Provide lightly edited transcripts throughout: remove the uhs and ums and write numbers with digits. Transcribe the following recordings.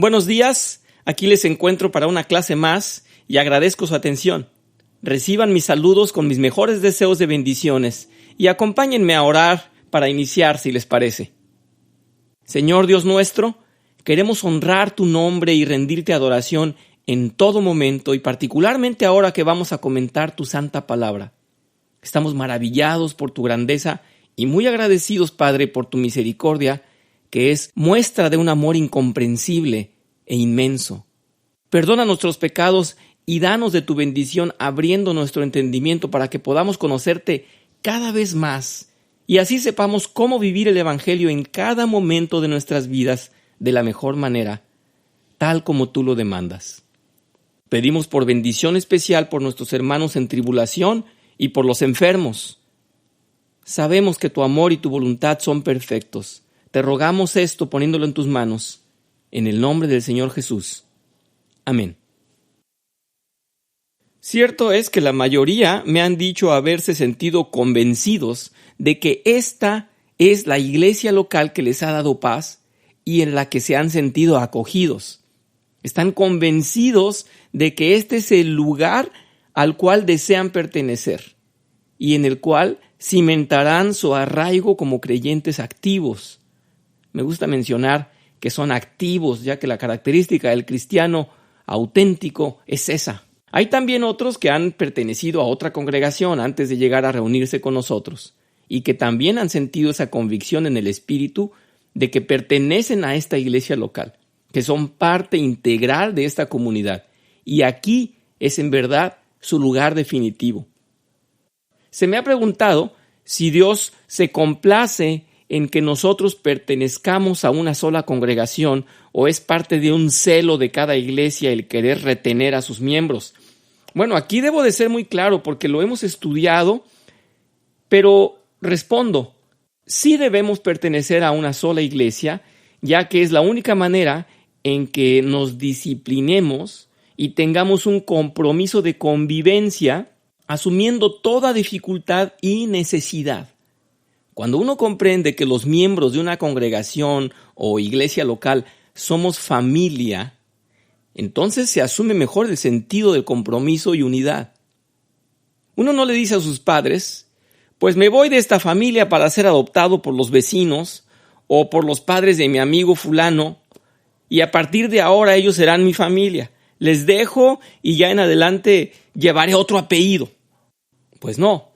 Buenos días, aquí les encuentro para una clase más y agradezco su atención. Reciban mis saludos con mis mejores deseos de bendiciones y acompáñenme a orar para iniciar, si les parece. Señor Dios nuestro, queremos honrar tu nombre y rendirte adoración en todo momento y particularmente ahora que vamos a comentar tu santa palabra. Estamos maravillados por tu grandeza y muy agradecidos, Padre, por tu misericordia, que es muestra de un amor incomprensible e inmenso. Perdona nuestros pecados y danos de tu bendición abriendo nuestro entendimiento para que podamos conocerte cada vez más y así sepamos cómo vivir el Evangelio en cada momento de nuestras vidas de la mejor manera, tal como tú lo demandas. Pedimos por bendición especial por nuestros hermanos en tribulación y por los enfermos. Sabemos que tu amor y tu voluntad son perfectos. Te rogamos esto poniéndolo en tus manos, en el nombre del Señor Jesús. Amén. Cierto es que la mayoría me han dicho haberse sentido convencidos de que esta es la iglesia local que les ha dado paz y en la que se han sentido acogidos. Están convencidos de que este es el lugar al cual desean pertenecer y en el cual cimentarán su arraigo como creyentes activos. Me gusta mencionar que son activos, ya que la característica del cristiano auténtico es esa. Hay también otros que han pertenecido a otra congregación antes de llegar a reunirse con nosotros y que también han sentido esa convicción en el espíritu de que pertenecen a esta iglesia local, que son parte integral de esta comunidad y aquí es en verdad su lugar definitivo. Se me ha preguntado si Dios se complace en que nosotros pertenezcamos a una sola congregación o es parte de un celo de cada iglesia el querer retener a sus miembros. Bueno, aquí debo de ser muy claro porque lo hemos estudiado, pero respondo, sí debemos pertenecer a una sola iglesia, ya que es la única manera en que nos disciplinemos y tengamos un compromiso de convivencia asumiendo toda dificultad y necesidad. Cuando uno comprende que los miembros de una congregación o iglesia local somos familia, entonces se asume mejor el sentido del compromiso y unidad. Uno no le dice a sus padres, pues me voy de esta familia para ser adoptado por los vecinos o por los padres de mi amigo fulano y a partir de ahora ellos serán mi familia. Les dejo y ya en adelante llevaré otro apellido. Pues no.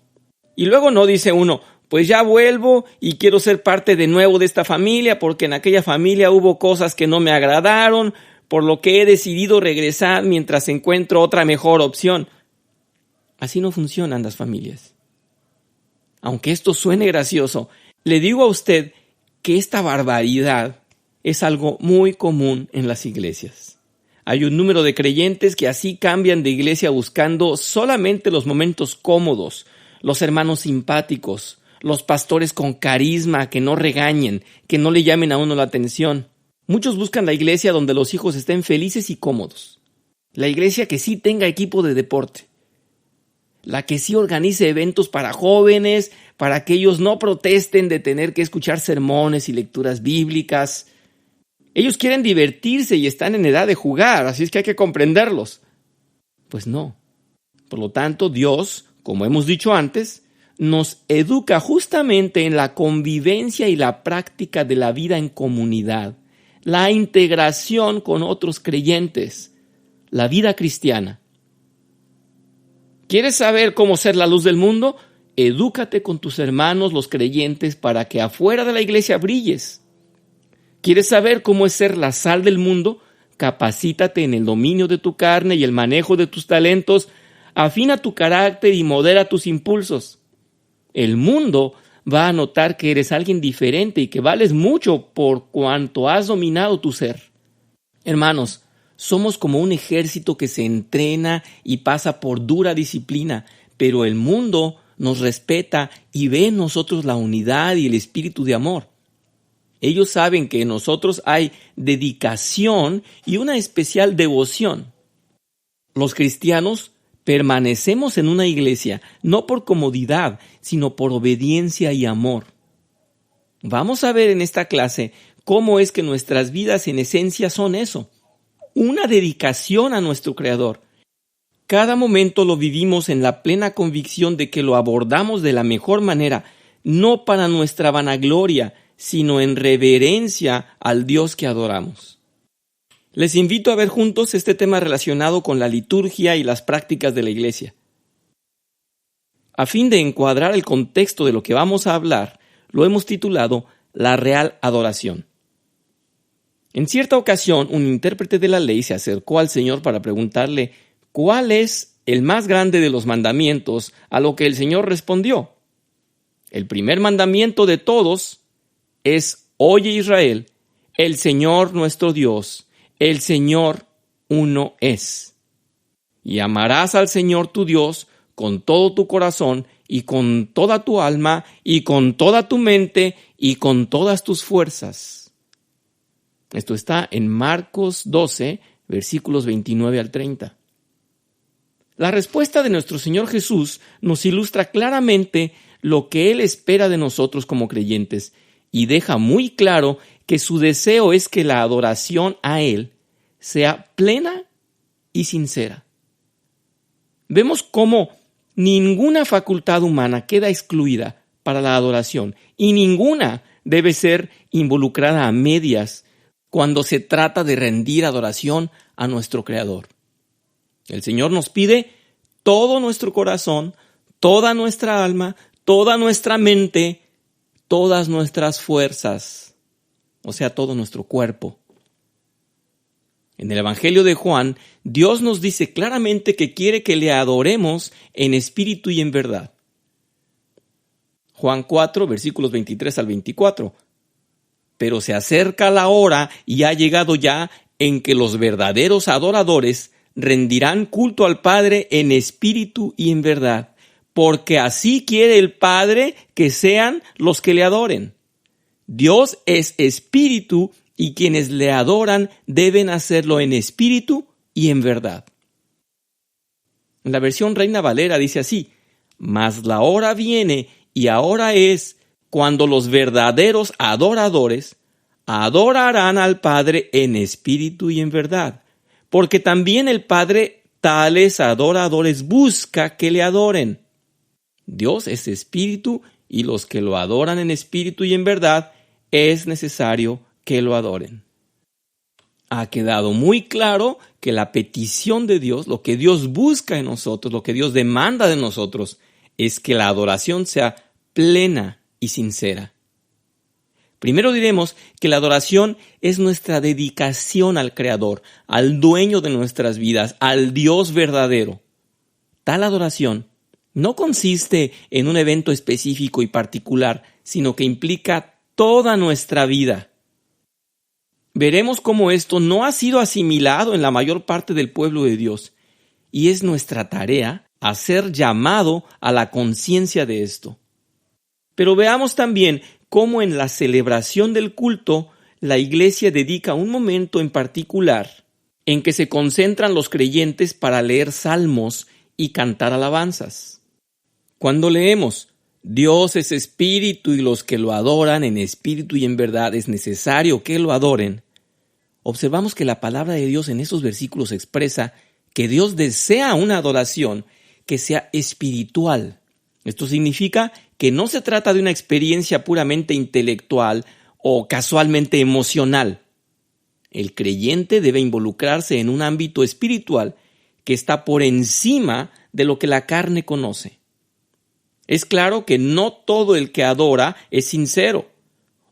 Y luego no dice uno, pues ya vuelvo y quiero ser parte de nuevo de esta familia porque en aquella familia hubo cosas que no me agradaron, por lo que he decidido regresar mientras encuentro otra mejor opción. Así no funcionan las familias. Aunque esto suene gracioso, le digo a usted que esta barbaridad es algo muy común en las iglesias. Hay un número de creyentes que así cambian de iglesia buscando solamente los momentos cómodos, los hermanos simpáticos, los pastores con carisma que no regañen, que no le llamen a uno la atención. Muchos buscan la iglesia donde los hijos estén felices y cómodos. La iglesia que sí tenga equipo de deporte. La que sí organice eventos para jóvenes, para que ellos no protesten de tener que escuchar sermones y lecturas bíblicas. Ellos quieren divertirse y están en edad de jugar, así es que hay que comprenderlos. Pues no. Por lo tanto, Dios, como hemos dicho antes, nos educa justamente en la convivencia y la práctica de la vida en comunidad, la integración con otros creyentes, la vida cristiana. ¿Quieres saber cómo ser la luz del mundo? Edúcate con tus hermanos los creyentes para que afuera de la iglesia brilles. ¿Quieres saber cómo es ser la sal del mundo? Capacítate en el dominio de tu carne y el manejo de tus talentos, afina tu carácter y modera tus impulsos. El mundo va a notar que eres alguien diferente y que vales mucho por cuanto has dominado tu ser. Hermanos, somos como un ejército que se entrena y pasa por dura disciplina, pero el mundo nos respeta y ve en nosotros la unidad y el espíritu de amor. Ellos saben que en nosotros hay dedicación y una especial devoción. Los cristianos permanecemos en una iglesia no por comodidad, sino por obediencia y amor. Vamos a ver en esta clase cómo es que nuestras vidas en esencia son eso. una dedicación a nuestro Creador. Cada momento lo vivimos en la plena convicción de que lo abordamos de la mejor manera, no para nuestra vanagloria, sino en reverencia al Dios que adoramos. Les invito a ver juntos este tema relacionado con la liturgia y las prácticas de la Iglesia. A fin de encuadrar el contexto de lo que vamos a hablar, lo hemos titulado La Real Adoración. En cierta ocasión, un intérprete de la ley se acercó al Señor para preguntarle cuál es el más grande de los mandamientos, a lo que el Señor respondió: el primer mandamiento de todos es: oye Israel, el Señor nuestro Dios, el Señor uno es. Y amarás al Señor tu Dios con todo tu corazón y con toda tu alma y con toda tu mente y con todas tus fuerzas. Esto está en Marcos 12, versículos 29 al 30. La respuesta de nuestro Señor Jesús nos ilustra claramente lo que Él espera de nosotros como creyentes y deja muy claro que su deseo es que la adoración a Él sea plena y sincera. Vemos cómo ninguna facultad humana queda excluida para la adoración y ninguna debe ser involucrada a medias cuando se trata de rendir adoración a nuestro Creador. El Señor nos pide todo nuestro corazón, toda nuestra alma, toda nuestra mente, todas nuestras fuerzas, o sea, todo nuestro cuerpo. En el Evangelio de Juan, Dios nos dice claramente que quiere que le adoremos en espíritu y en verdad. Juan 4, versículos 23 al 24. Pero se acerca la hora y ha llegado ya en que los verdaderos adoradores rendirán culto al Padre en espíritu y en verdad, porque así quiere el Padre que sean los que le adoren. Dios es espíritu y quienes le adoran deben hacerlo en espíritu y en verdad. En la versión Reina Valera dice así: mas la hora viene y ahora es cuando los verdaderos adoradores adorarán al Padre en espíritu y en verdad, porque también el Padre tales adoradores busca que le adoren. Dios es espíritu y los que lo adoran en espíritu y en verdad es necesario que lo adoren. Ha quedado muy claro que la petición de Dios, lo que Dios busca en nosotros, lo que Dios demanda de nosotros, es que la adoración sea plena y sincera. Primero diremos que la adoración es nuestra dedicación al Creador, al dueño de nuestras vidas, al Dios verdadero. Tal adoración no consiste en un evento específico y particular, sino que implica toda nuestra vida. Veremos cómo esto no ha sido asimilado en la mayor parte del pueblo de Dios, y es nuestra tarea hacer llamado a la conciencia de esto. Pero veamos también cómo en la celebración del culto la Iglesia dedica un momento en particular en que se concentran los creyentes para leer salmos y cantar alabanzas. Cuando leemos Dios es espíritu y los que lo adoran en espíritu y en verdad es necesario que lo adoren, observamos que la palabra de Dios en esos versículos expresa que Dios desea una adoración que sea espiritual. Esto significa que no se trata de una experiencia puramente intelectual o casualmente emocional. El creyente debe involucrarse en un ámbito espiritual que está por encima de lo que la carne conoce. Es claro que no todo el que adora es sincero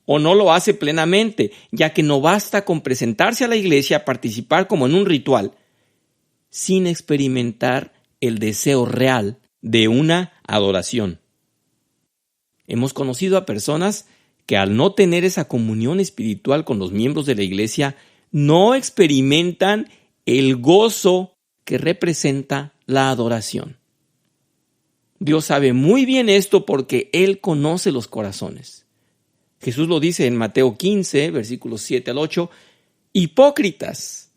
o no lo hace plenamente, ya que no basta con presentarse a la iglesia a participar como en un ritual, sin experimentar el deseo real de una adoración. Hemos conocido a personas que al no tener esa comunión espiritual con los miembros de la iglesia, no experimentan el gozo que representa la adoración. Dios sabe muy bien esto porque Él conoce los corazones. Jesús lo dice en Mateo 15, versículos 7 al 8, hipócritas,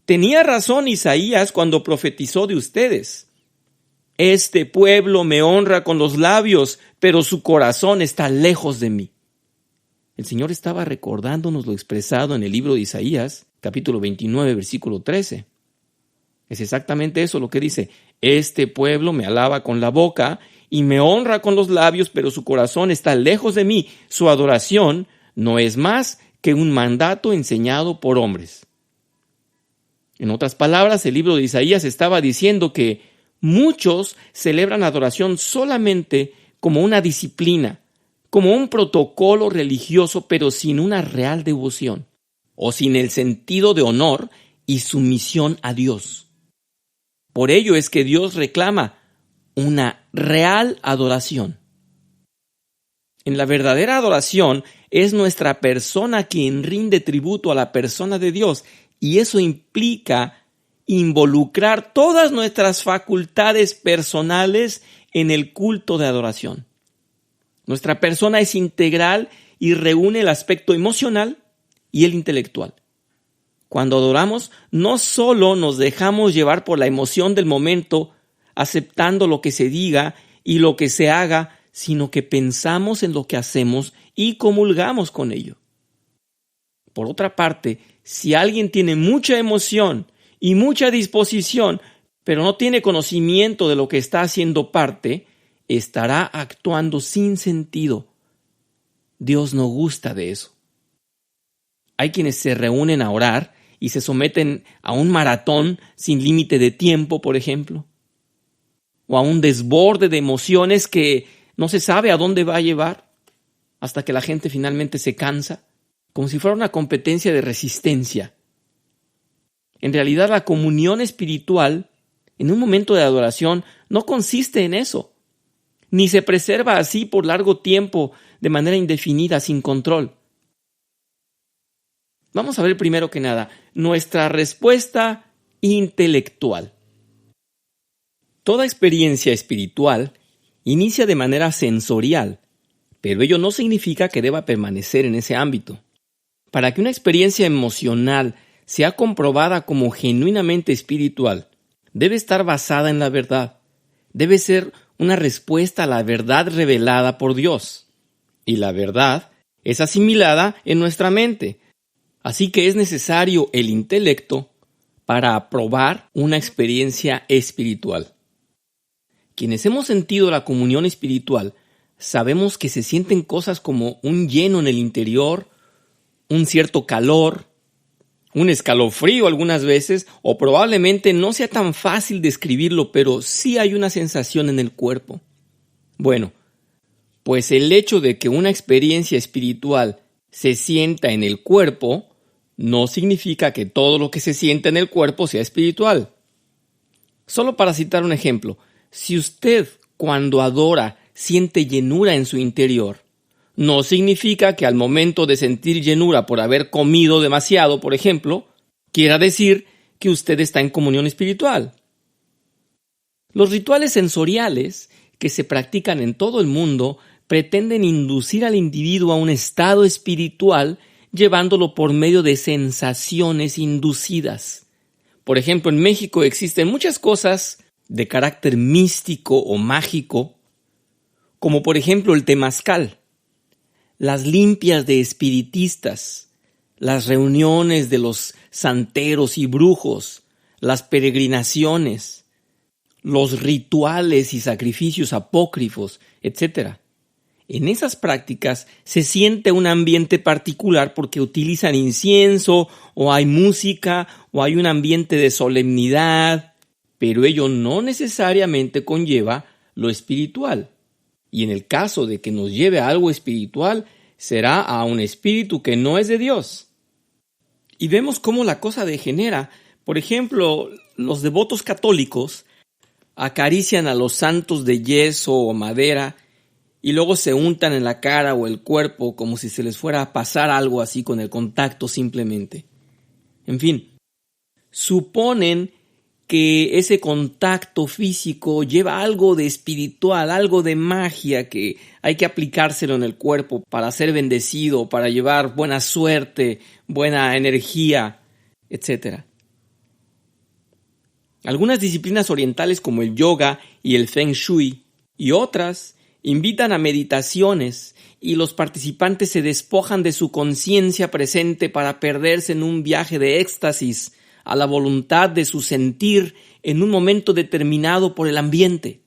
tenía razón Isaías cuando profetizó de ustedes. Este pueblo me honra con los labios, pero su corazón está lejos de mí. El Señor estaba recordándonos lo expresado en el libro de Isaías, capítulo 29, versículo 13. Es exactamente eso lo que dice: este pueblo me alaba con la boca y me honra con los labios, pero su corazón está lejos de mí. Su adoración no es más que un mandato enseñado por hombres. En otras palabras, el libro de Isaías estaba diciendo que muchos celebran adoración solamente como una disciplina, como un protocolo religioso, pero sin una real devoción, o sin el sentido de honor y sumisión a Dios. Por ello es que Dios reclama una real adoración. En la verdadera adoración es nuestra persona quien rinde tributo a la persona de Dios, y eso implica involucrar todas nuestras facultades personales en el culto de adoración. Nuestra persona es integral y reúne el aspecto emocional y el intelectual. Cuando adoramos, no solo nos dejamos llevar por la emoción del momento, aceptando lo que se diga y lo que se haga, sino que pensamos en lo que hacemos y comulgamos con ello. Por otra parte, si alguien tiene mucha emoción y mucha disposición, pero no tiene conocimiento de lo que está haciendo parte, estará actuando sin sentido. Dios no gusta de eso. Hay quienes se reúnen a orar y se someten a un maratón sin límite de tiempo, por ejemplo, o a un desborde de emociones que no se sabe a dónde va a llevar, hasta que la gente finalmente se cansa, como si fuera una competencia de resistencia. En realidad, la comunión espiritual en un momento de adoración no consiste en eso, ni se preserva así por largo tiempo de manera indefinida, sin control. Vamos a ver primero que nada nuestra respuesta intelectual. Toda experiencia espiritual inicia de manera sensorial, pero ello no significa que deba permanecer en ese ámbito. Para que una experiencia emocional sea comprobada como genuinamente espiritual, debe estar basada en la verdad. Debe ser una respuesta a la verdad revelada por Dios. Y la verdad es asimilada en nuestra mente. Así que es necesario el intelecto para aprobar una experiencia espiritual. Quienes hemos sentido la comunión espiritual, sabemos que se sienten cosas como un lleno en el interior, un cierto calor, un escalofrío algunas veces, o probablemente no sea tan fácil describirlo, pero sí hay una sensación en el cuerpo. Bueno, pues el hecho de que una experiencia espiritual se sienta en el cuerpo no significa que todo lo que se siente en el cuerpo sea espiritual. Solo para citar un ejemplo, si usted cuando adora siente llenura en su interior, no significa que al momento de sentir llenura por haber comido demasiado, por ejemplo, quiera decir que usted está en comunión espiritual. Los rituales sensoriales que se practican en todo el mundo pretenden inducir al individuo a un estado espiritual llevándolo por medio de sensaciones inducidas. Por ejemplo, en México existen muchas cosas de carácter místico o mágico, como por ejemplo el temazcal, las limpias de espiritistas, las reuniones de los santeros y brujos, las peregrinaciones, los rituales y sacrificios apócrifos, etc. En esas prácticas se siente un ambiente particular porque utilizan incienso, o hay música, o hay un ambiente de solemnidad, pero ello no necesariamente conlleva lo espiritual. Y en el caso de que nos lleve a algo espiritual, será a un espíritu que no es de Dios. Y vemos cómo la cosa degenera. Por ejemplo, los devotos católicos acarician a los santos de yeso o madera y luego se untan en la cara o el cuerpo como si se les fuera a pasar algo así con el contacto simplemente. En fin, suponen que ese contacto físico lleva algo de espiritual, algo de magia que hay que aplicárselo en el cuerpo para ser bendecido, para llevar buena suerte, buena energía, etc. Algunas disciplinas orientales como el yoga y el feng shui y otras Invitan a meditaciones y los participantes se despojan de su conciencia presente para perderse en un viaje de éxtasis a la voluntad de su sentir en un momento determinado por el ambiente.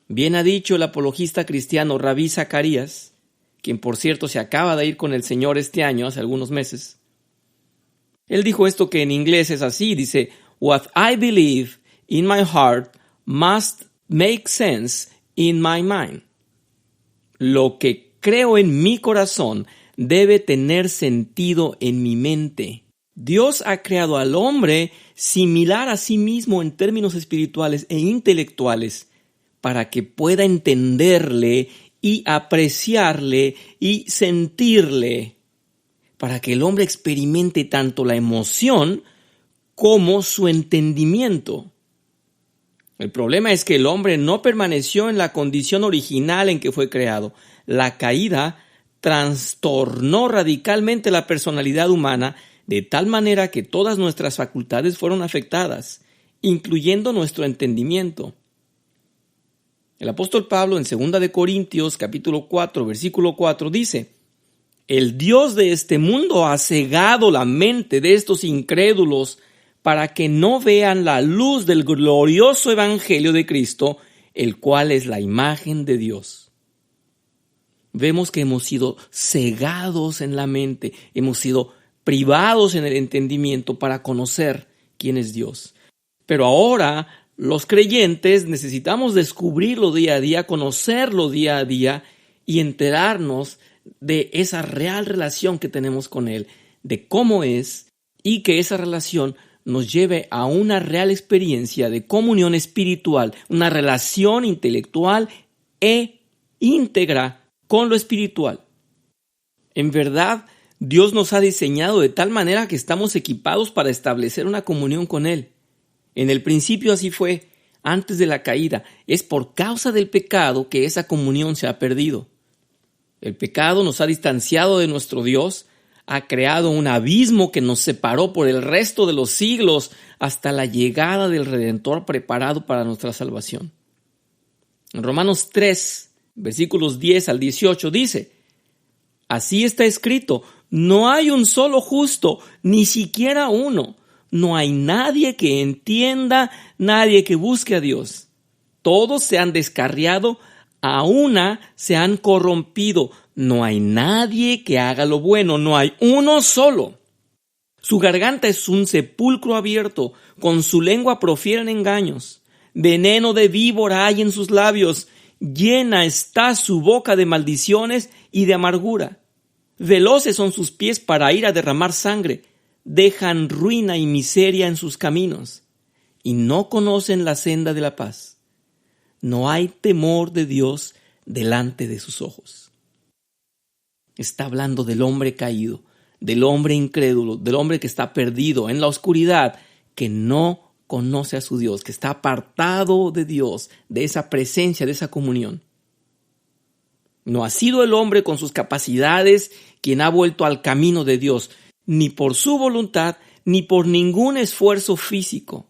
Bien ha dicho el apologista cristiano Rabí Zacarías, quien por cierto se acaba de ir con el Señor este año, hace algunos meses. Él dijo esto que en inglés es así, dice, "What I believe in my heart must make sense in my mind." Lo que creo en mi corazón debe tener sentido en mi mente. Dios ha creado al hombre similar a sí mismo en términos espirituales e intelectuales para que pueda entenderle y apreciarle y sentirle, para que el hombre experimente tanto la emoción como su entendimiento. El problema es que el hombre no permaneció en la condición original en que fue creado. La caída trastornó radicalmente la personalidad humana de tal manera que todas nuestras facultades fueron afectadas, incluyendo nuestro entendimiento. El apóstol Pablo en 2 de Corintios capítulo 4, versículo 4 dice, "El Dios de este mundo ha cegado la mente de estos incrédulos para que no vean la luz del glorioso evangelio de Cristo, el cual es la imagen de Dios." Vemos que hemos sido cegados en la mente, hemos sido privados en el entendimiento para conocer quién es Dios. Pero ahora los creyentes necesitamos descubrirlo día a día, conocerlo día a día y enterarnos de esa real relación que tenemos con Él, de cómo es, y que esa relación nos lleve a una real experiencia de comunión espiritual, una relación intelectual e íntegra con lo espiritual. En verdad, Dios nos ha diseñado de tal manera que estamos equipados para establecer una comunión con Él. En el principio así fue, antes de la caída. Es por causa del pecado que esa comunión se ha perdido. El pecado nos ha distanciado de nuestro Dios, ha creado un abismo que nos separó por el resto de los siglos hasta la llegada del Redentor preparado para nuestra salvación. En Romanos 3, versículos 10 al 18 dice, "Así está escrito, no hay un solo justo, ni siquiera uno. No hay nadie que entienda, nadie que busque a Dios. Todos se han descarriado, a una se han corrompido. No hay nadie que haga lo bueno, no hay uno solo. Su garganta es un sepulcro abierto, con su lengua profieren engaños. Veneno de víbora hay en sus labios, llena está su boca de maldiciones y de amargura. Veloces son sus pies para ir a derramar sangre, dejan ruina y miseria en sus caminos, y no conocen la senda de la paz. No hay temor de Dios delante de sus ojos." Está hablando del hombre caído, del hombre incrédulo, del hombre que está perdido en la oscuridad, que no conoce a su Dios, que está apartado de Dios, de esa presencia, de esa comunión. No ha sido el hombre con sus capacidades quien ha vuelto al camino de Dios, ni por su voluntad, ni por ningún esfuerzo físico.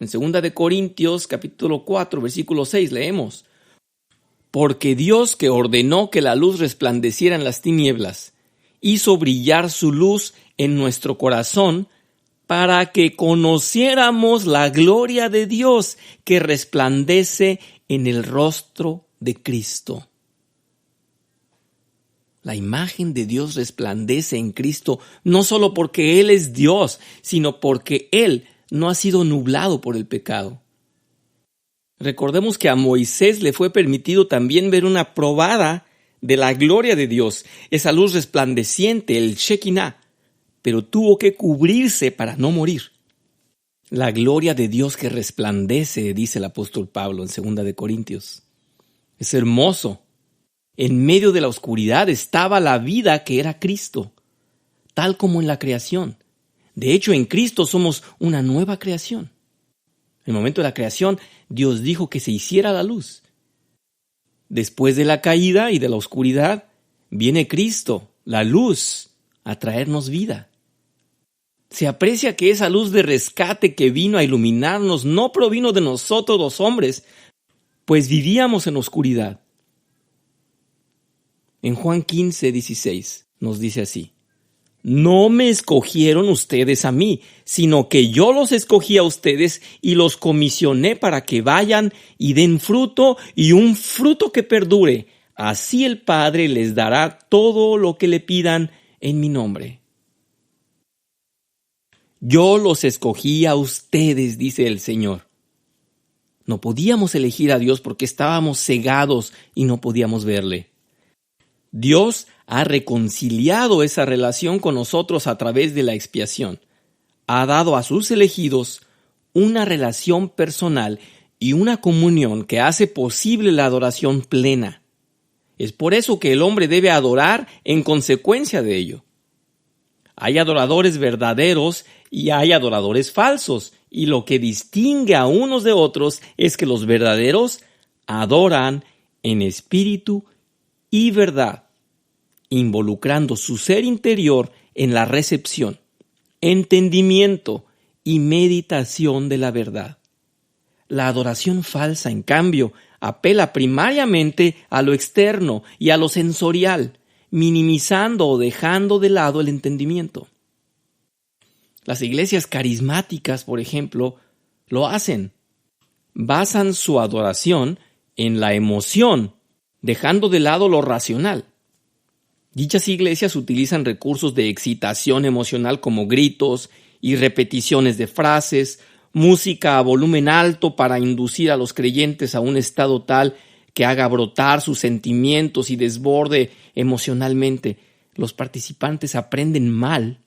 En 2 de Corintios, capítulo 4, versículo 6, leemos, "Porque Dios, que ordenó que la luz resplandeciera en las tinieblas, hizo brillar su luz en nuestro corazón para que conociéramos la gloria de Dios que resplandece en el rostro de Cristo." La imagen de Dios resplandece en Cristo no solo porque Él es Dios, sino porque Él no ha sido nublado por el pecado. Recordemos que a Moisés le fue permitido también ver una probada de la gloria de Dios, esa luz resplandeciente, el Shekinah, pero tuvo que cubrirse para no morir. La gloria de Dios que resplandece, dice el apóstol Pablo en 2 de Corintios. Es hermoso. En medio de la oscuridad estaba la vida que era Cristo, tal como en la creación. De hecho, en Cristo somos una nueva creación. En el momento de la creación, Dios dijo que se hiciera la luz. Después de la caída y de la oscuridad, viene Cristo, la luz, a traernos vida. Se aprecia que esa luz de rescate que vino a iluminarnos no provino de nosotros los hombres, pues vivíamos en oscuridad. En Juan 15:16 nos dice así: no me escogieron ustedes a mí, sino que yo los escogí a ustedes y los comisioné para que vayan y den fruto, y un fruto que perdure. Así el Padre les dará todo lo que le pidan en mi nombre. Yo los escogí a ustedes, dice el Señor. No podíamos elegir a Dios porque estábamos cegados y no podíamos verle. Dios ha reconciliado esa relación con nosotros a través de la expiación. Ha dado a sus elegidos una relación personal y una comunión que hace posible la adoración plena. Es por eso que el hombre debe adorar en consecuencia de ello. Hay adoradores verdaderos y hay adoradores falsos, y lo que distingue a unos de otros es que los verdaderos adoran en espíritu y verdad, involucrando su ser interior en la recepción, entendimiento y meditación de la verdad. La adoración falsa, en cambio, apela primariamente a lo externo y a lo sensorial, minimizando o dejando de lado el entendimiento. Las iglesias carismáticas, por ejemplo, lo hacen. Basan su adoración en la emoción, dejando de lado lo racional. Dichas iglesias utilizan recursos de excitación emocional como gritos y repeticiones de frases, música a volumen alto para inducir a los creyentes a un estado tal que haga brotar sus sentimientos y desborde emocionalmente. Los participantes aprenden mal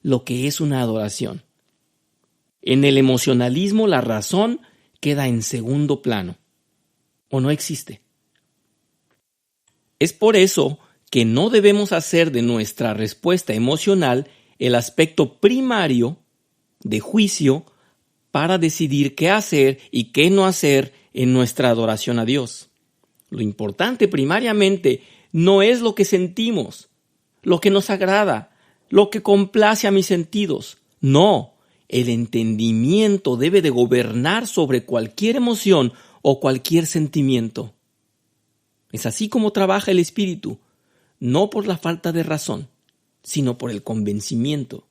lo que es una adoración. En el emocionalismo la razón queda en segundo plano o no existe. Es por eso que no debemos hacer de nuestra respuesta emocional el aspecto primario de juicio para decidir qué hacer y qué no hacer en nuestra adoración a Dios. Lo importante primariamente no es lo que sentimos, lo que nos agrada, lo que complace a mis sentidos. No, el entendimiento debe de gobernar sobre cualquier emoción o cualquier sentimiento. Es así como trabaja el Espíritu, no por la falta de razón, sino por el convencimiento.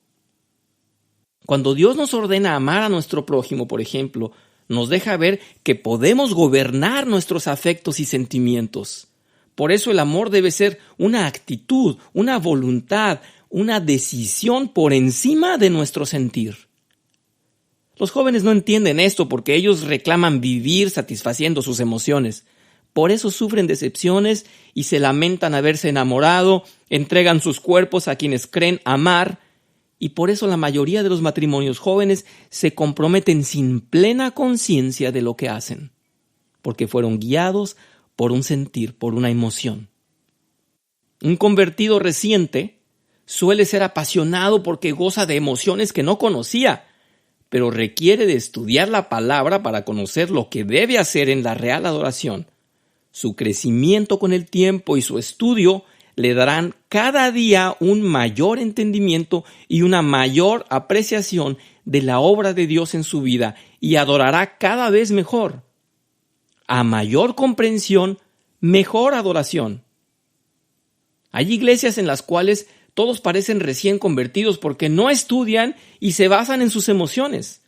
Cuando Dios nos ordena amar a nuestro prójimo, por ejemplo, nos deja ver que podemos gobernar nuestros afectos y sentimientos. Por eso el amor debe ser una actitud, una voluntad, una decisión por encima de nuestro sentir. Los jóvenes no entienden esto porque ellos reclaman vivir satisfaciendo sus emociones. Por eso sufren decepciones y se lamentan haberse enamorado, entregan sus cuerpos a quienes creen amar, y por eso la mayoría de los matrimonios jóvenes se comprometen sin plena conciencia de lo que hacen, porque fueron guiados por un sentir, por una emoción. Un convertido reciente suele ser apasionado porque goza de emociones que no conocía, pero requiere de estudiar la palabra para conocer lo que debe hacer en la real adoración. Su crecimiento con el tiempo y su estudio le darán cada día un mayor entendimiento y una mayor apreciación de la obra de Dios en su vida, y adorará cada vez mejor. A mayor comprensión, mejor adoración. Hay iglesias en las cuales todos parecen recién convertidos porque no estudian y se basan en sus emociones.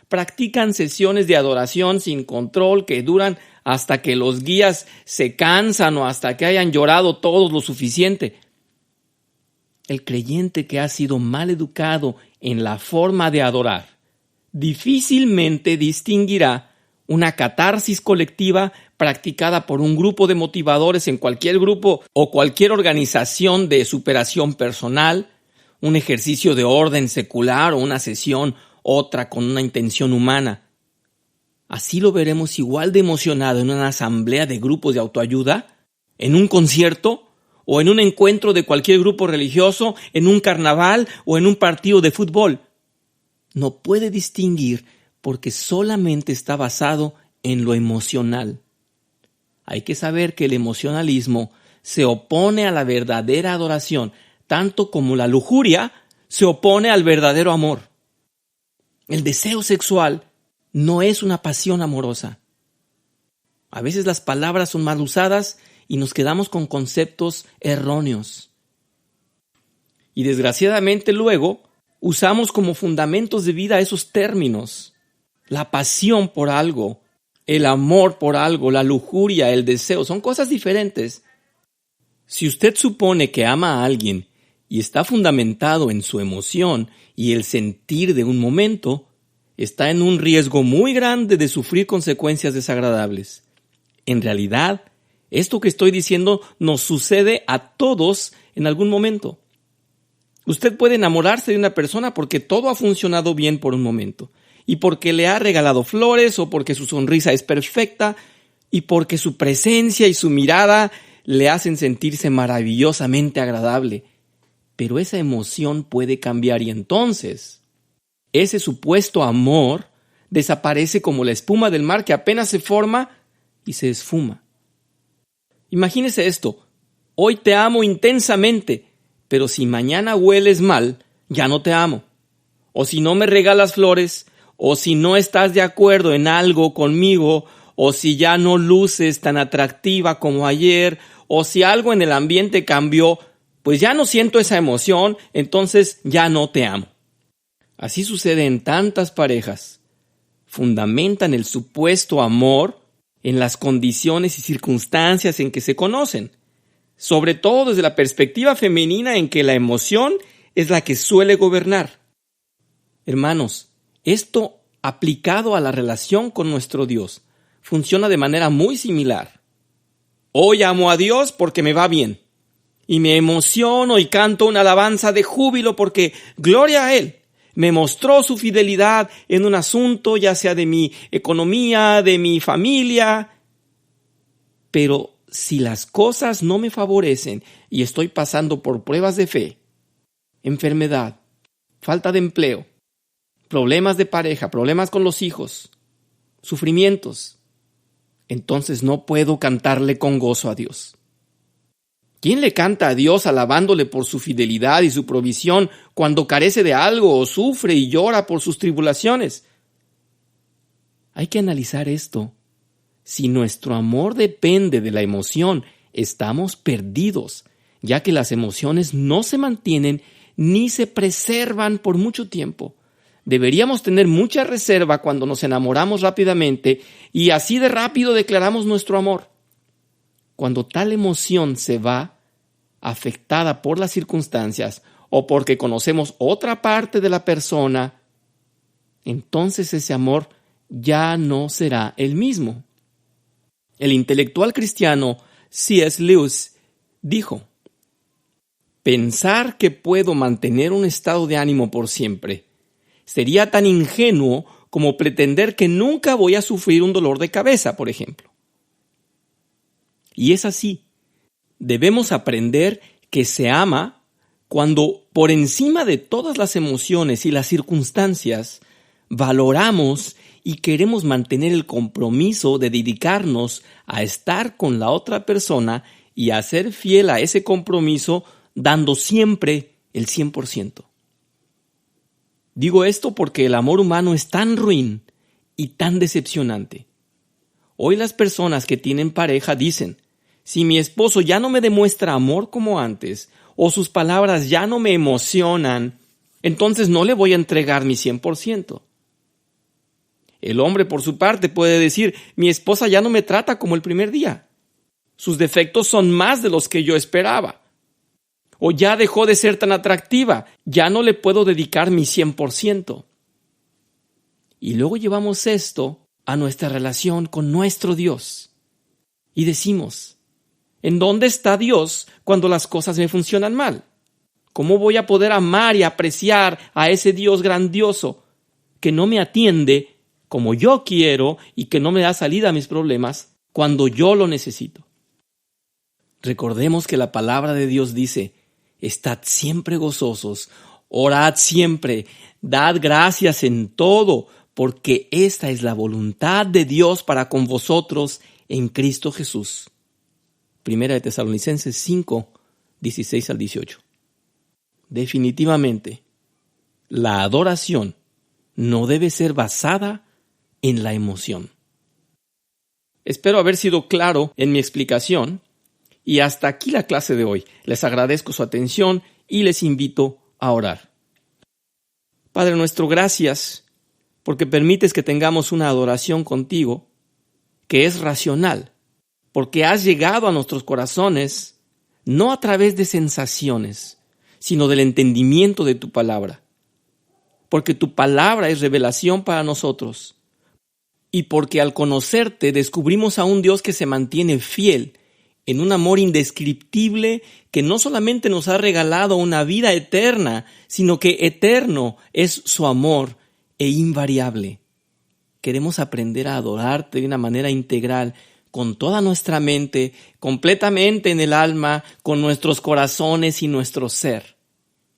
Practican sesiones de adoración sin control que duran hasta que los guías se cansan o hasta que hayan llorado todos lo suficiente. El creyente que ha sido mal educado en la forma de adorar difícilmente distinguirá una catarsis colectiva practicada por un grupo de motivadores en cualquier grupo o cualquier organización de superación personal, un ejercicio de orden secular o una sesión otra con una intención humana. Así lo veremos igual de emocionado en una asamblea de grupos de autoayuda, en un concierto o en un encuentro de cualquier grupo religioso, en un carnaval o en un partido de fútbol. No puede distinguir porque solamente está basado en lo emocional. Hay que saber que el emocionalismo se opone a la verdadera adoración, tanto como la lujuria se opone al verdadero amor. El deseo sexual no es una pasión amorosa. A veces las palabras son mal usadas y nos quedamos con conceptos erróneos. Y desgraciadamente luego usamos como fundamentos de vida esos términos. La pasión por algo, el amor por algo, la lujuria, el deseo, son cosas diferentes. Si usted supone que ama a alguien y está fundamentado en su emoción y el sentir de un momento, está en un riesgo muy grande de sufrir consecuencias desagradables. En realidad, esto que estoy diciendo nos sucede a todos en algún momento. Usted puede enamorarse de una persona porque todo ha funcionado bien por un momento, y porque le ha regalado flores, o porque su sonrisa es perfecta, y porque su presencia y su mirada le hacen sentirse maravillosamente agradable. Pero esa emoción puede cambiar y entonces ese supuesto amor desaparece como la espuma del mar que apenas se forma y se esfuma. Imagínese esto: hoy te amo intensamente, pero si mañana hueles mal, ya no te amo. O si no me regalas flores, o si no estás de acuerdo en algo conmigo, o si ya no luces tan atractiva como ayer, o si algo en el ambiente cambió, pues ya no siento esa emoción, entonces ya no te amo. Así sucede en tantas parejas. Fundamentan el supuesto amor en las condiciones y circunstancias en que se conocen, sobre todo desde la perspectiva femenina en que la emoción es la que suele gobernar. Hermanos, esto aplicado a la relación con nuestro Dios funciona de manera muy similar. Hoy amo a Dios porque me va bien, y me emociono y canto una alabanza de júbilo porque, gloria a Él, me mostró su fidelidad en un asunto, ya sea de mi economía, de mi familia. Pero si las cosas no me favorecen y estoy pasando por pruebas de fe, enfermedad, falta de empleo, problemas de pareja, problemas con los hijos, sufrimientos, entonces no puedo cantarle con gozo a Dios. ¿Quién le canta a Dios alabándole por su fidelidad y su provisión cuando carece de algo o sufre y llora por sus tribulaciones? Hay que analizar esto. Si nuestro amor depende de la emoción, estamos perdidos, ya que las emociones no se mantienen ni se preservan por mucho tiempo. Deberíamos tener mucha reserva cuando nos enamoramos rápidamente y así de rápido declaramos nuestro amor. Cuando tal emoción se va, afectada por las circunstancias o porque conocemos otra parte de la persona, entonces ese amor ya no será el mismo. El intelectual cristiano C.S. Lewis dijo: pensar que puedo mantener un estado de ánimo por siempre sería tan ingenuo como pretender que nunca voy a sufrir un dolor de cabeza, por ejemplo. Y es así. Debemos aprender que se ama cuando, por encima de todas las emociones y las circunstancias, valoramos y queremos mantener el compromiso de dedicarnos a estar con la otra persona y a ser fiel a ese compromiso, dando siempre el 100%. Digo esto porque el amor humano es tan ruin y tan decepcionante. Hoy las personas que tienen pareja dicen: si mi esposo ya no me demuestra amor como antes, o sus palabras ya no me emocionan, entonces no le voy a entregar mi 100%. El hombre, por su parte, puede decir: mi esposa ya no me trata como el primer día. Sus defectos son más de los que yo esperaba. O ya dejó de ser tan atractiva, ya no le puedo dedicar mi 100%. Y luego llevamos esto a nuestra relación con nuestro Dios. Y decimos: ¿en dónde está Dios cuando las cosas me funcionan mal? ¿Cómo voy a poder amar y apreciar a ese Dios grandioso que no me atiende como yo quiero y que no me da salida a mis problemas cuando yo lo necesito? Recordemos que la palabra de Dios dice: estad siempre gozosos, orad siempre, dad gracias en todo, porque esta es la voluntad de Dios para con vosotros en Cristo Jesús. Primera de Tesalonicenses 5, 16 al 18. Definitivamente, la adoración no debe ser basada en la emoción. Espero haber sido claro en mi explicación y hasta aquí la clase de hoy. Les agradezco su atención y les invito a orar. Padre nuestro, gracias porque permites que tengamos una adoración contigo que es racional, porque has llegado a nuestros corazones no a través de sensaciones, sino del entendimiento de tu palabra, porque tu palabra es revelación para nosotros, y porque al conocerte descubrimos a un Dios que se mantiene fiel en un amor indescriptible que no solamente nos ha regalado una vida eterna, sino que eterno es su amor e invariable. Queremos aprender a adorarte de una manera integral, con toda nuestra mente, completamente en el alma, con nuestros corazones y nuestro ser.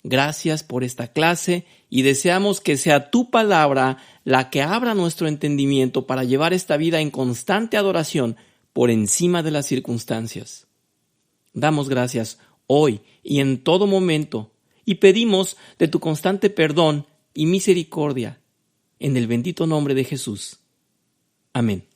Gracias por esta clase y deseamos que sea tu palabra la que abra nuestro entendimiento para llevar esta vida en constante adoración por encima de las circunstancias. Damos gracias hoy y en todo momento y pedimos de tu constante perdón y misericordia en el bendito nombre de Jesús. Amén.